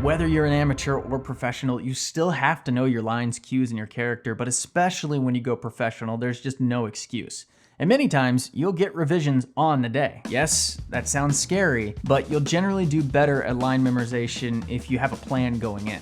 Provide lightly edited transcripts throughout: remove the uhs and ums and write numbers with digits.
Whether you're an amateur or professional, you still have to know your lines, cues, and your character, but especially when you go professional, there's just no excuse. And many times, you'll get revisions on the day. Yes, that sounds scary, but you'll generally do better at line memorization if you have a plan going in.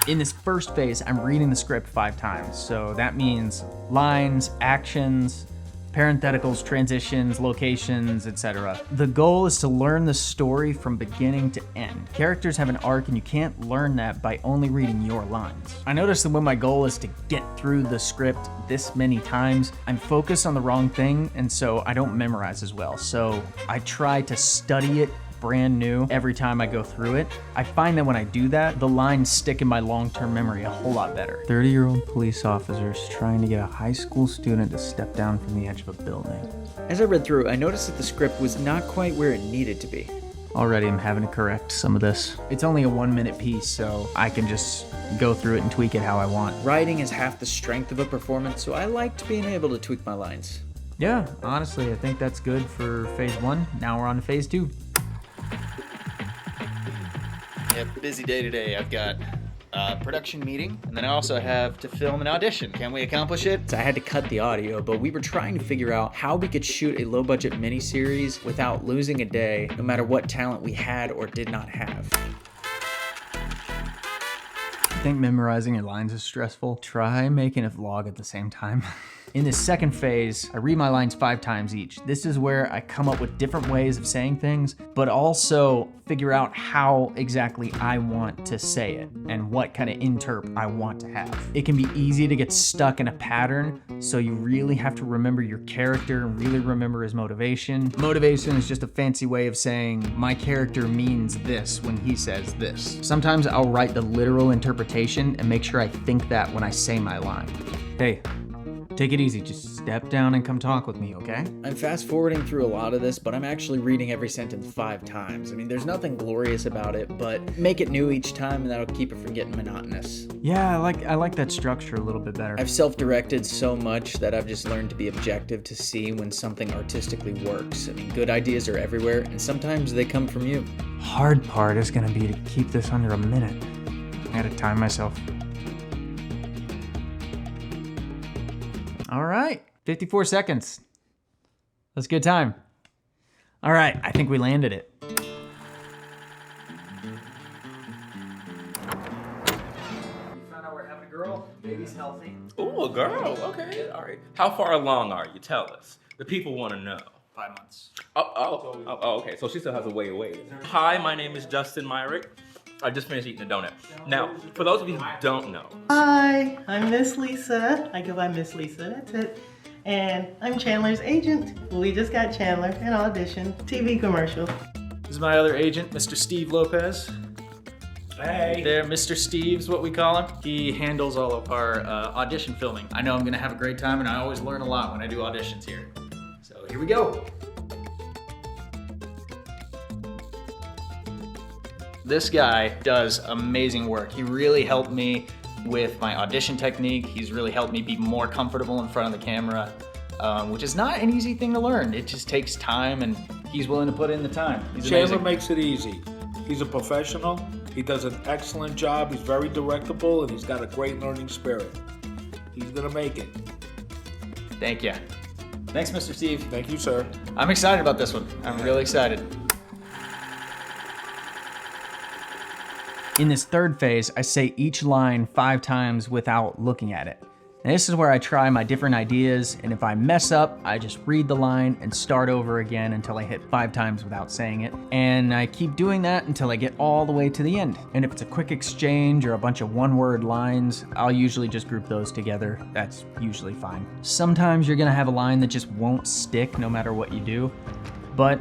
In this first phase, I'm reading the script 5 times. So that means lines, actions, parentheticals, transitions, locations, etc. The goal is to learn the story from beginning to end. Characters have an arc and you can't learn that by only reading your lines. I noticed that when my goal is to get through the script this many times, I'm focused on the wrong thing and so I don't memorize as well. So I try to study it brand new every time I go through it. I find that when I do that, the lines stick in my long-term memory a whole lot better. 30-year-old police officers trying to get a high school student to step down from the edge of a building. As I read through, I noticed that the script was not quite where it needed to be. Already I'm having to correct some of this. It's only a 1-minute piece, so I can just go through it and tweak it how I want. Writing is half the strength of a performance, so I liked being able to tweak my lines. Yeah, honestly, I think that's good for phase 1. Now we're on to phase 2. Yeah, busy day today. I've got a production meeting, and then I also have to film an audition. Can we accomplish it? So I had to cut the audio, but we were trying to figure out how we could shoot a low-budget miniseries without losing a day, no matter what talent we had or did not have. I think memorizing your lines is stressful. Try making a vlog at the same time. In this second phase, I read my lines 5 times each. This is where I come up with different ways of saying things, but also figure out how exactly I want to say it and what kind of interp I want to have. It can be easy to get stuck in a pattern, so you really have to remember your character and really remember his motivation. Motivation is just a fancy way of saying my character means this when he says this. Sometimes I'll write the literal interpretation and make sure I think that when I say my line. Hey, take it easy, just step down and come talk with me, okay? I'm fast forwarding through a lot of this, but I'm actually reading every sentence 5 times. I mean, there's nothing glorious about it, but make it new each time and that'll keep it from getting monotonous. Yeah, I like that structure a little bit better. I've self-directed so much that I've just learned to be objective to see when something artistically works. I mean, good ideas are everywhere, and sometimes they come from you. Hard part is gonna be to keep this under a minute. I gotta time myself. All right, 54 seconds. That's a good time. All right, I think we landed it. You found out we're having a girl, baby's healthy. Ooh, a girl, okay, all right. How far along are you? Tell us. The people want to know. 5 months. Oh, okay, so she still has a way away. Hi, my name is Justin Myrick. I just finished eating a donut. Now, for those of you who don't know. Hi, I'm Miss Lisa. I go by Miss Lisa, that's it. And I'm Chandler's agent. We just got Chandler an audition, TV commercial. This is my other agent, Mr. Steve Lopez. Hey. There, Mr. Steve's what we call him. He handles all of our audition filming. I know I'm gonna have a great time and I always learn a lot when I do auditions here. So here we go. This guy does amazing work. He really helped me with my audition technique. He's really helped me be more comfortable in front of the camera, which is not an easy thing to learn. It just takes time and he's willing to put in the time. He's Chandler amazing. makes it easy. He's a professional. He does an excellent job. He's very directable and he's got a great learning spirit. He's gonna make it. Thank you. Thanks, Mr. Steve. Thank you, sir. I'm excited about this one. I'm really excited. In this third phase, I say each line 5 times without looking at it. And this is where I try my different ideas, and if I mess up, I just read the line and start over again until I hit 5 times without saying it. And I keep doing that until I get all the way to the end. And if it's a quick exchange or a bunch of one-word lines, I'll usually just group those together. That's usually fine. Sometimes you're gonna have a line that just won't stick no matter what you do, but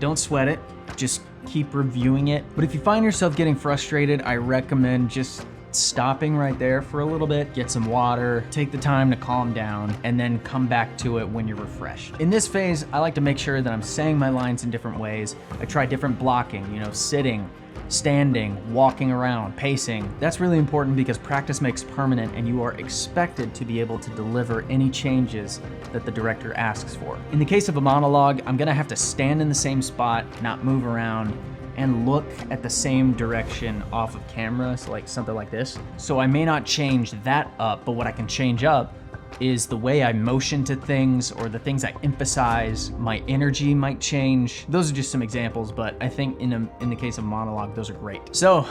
don't sweat it. Just keep reviewing it. But if you find yourself getting frustrated, I recommend just stopping right there for a little bit, get some water, take the time to calm down, and then come back to it when you're refreshed. In this phase, I like to make sure that I'm saying my lines in different ways. I try different blocking, sitting, standing, walking around, pacing. That's really important because practice makes permanent and you are expected to be able to deliver any changes that the director asks for. In the case of a monologue, I'm gonna have to stand in the same spot, not move around, and look at the same direction off of camera, so like something like this. So I may not change that up, but what I can change up is the way I motion to things or the things I emphasize. My energy might change. Those are just some examples, but I think in the case of monologue, those are great. So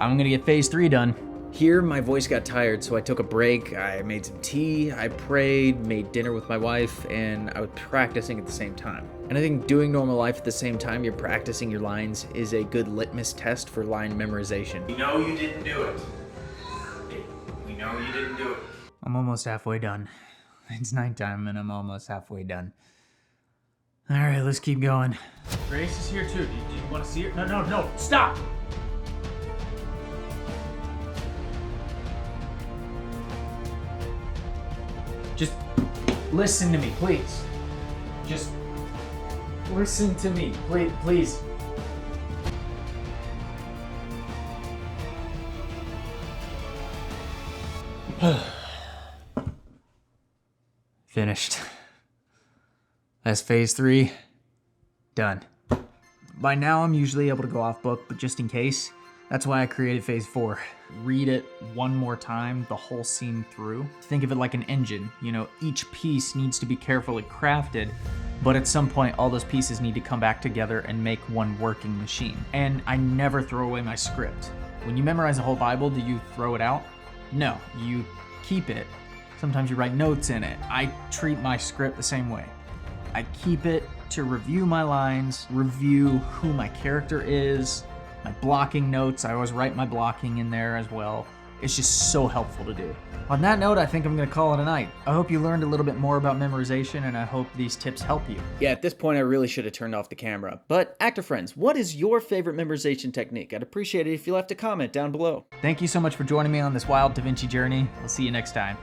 I'm gonna get phase 3 done. Here, my voice got tired, so I took a break. I made some tea, I prayed, made dinner with my wife, and I was practicing at the same time. And I think doing normal life at the same time you're practicing your lines is a good litmus test for line memorization. We know you didn't do it. We know you didn't do it. I'm almost halfway done. It's nighttime and I'm almost halfway done. All right, let's keep going. Grace is here too. Do you want to see her? No, stop! Just listen to me, please. Just listen to me, please. Finished. That's phase 3. Done. By now, I'm usually able to go off book, but just in case, that's why I created phase 4. Read it one more time, the whole scene through. Think of it like an engine. You know, each piece needs to be carefully crafted, but at some point, all those pieces need to come back together and make one working machine. And I never throw away my script. When you memorize the whole Bible, do you throw it out? No, you keep it. Sometimes you write notes in it. I treat my script the same way. I keep it to review my lines, review who my character is, my blocking notes. I always write my blocking in there as well. It's just so helpful to do. On that note, I think I'm gonna call it a night. I hope you learned a little bit more about memorization, and I hope these tips help you. Yeah, at this point I really should have turned off the camera. But actor friends, what is your favorite memorization technique? I'd appreciate it if you left a comment down below. Thank you so much for joining me on this wild Da Vinci journey. We'll see you next time.